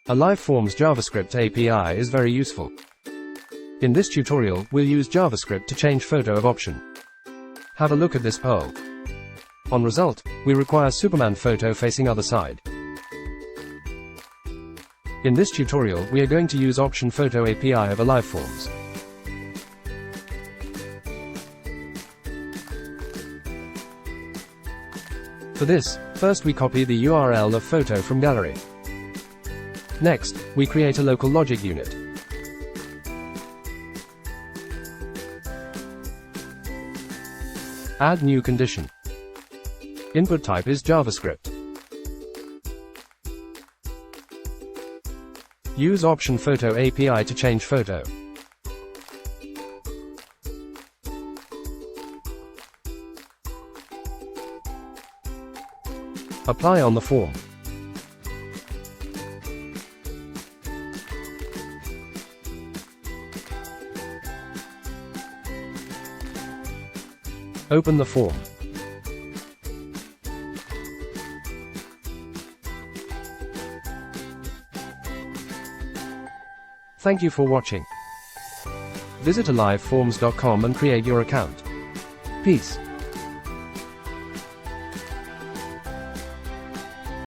Aliveforms JavaScript API is very useful. In this tutorial, we'll use JavaScript to change photo of option. Have a look at this poll. On result, we require Superman photo facing other side. In this tutorial, we are going to use option photo API of Aliveforms. For this, first we copy the URL of photo from gallery. Next, we create a local logic unit. Add new condition. Input type is JavaScript. Use option photo API to change photo. Apply on the form. Open the form. Thank you for watching. Visit aliveforms.com and create your account. Peace.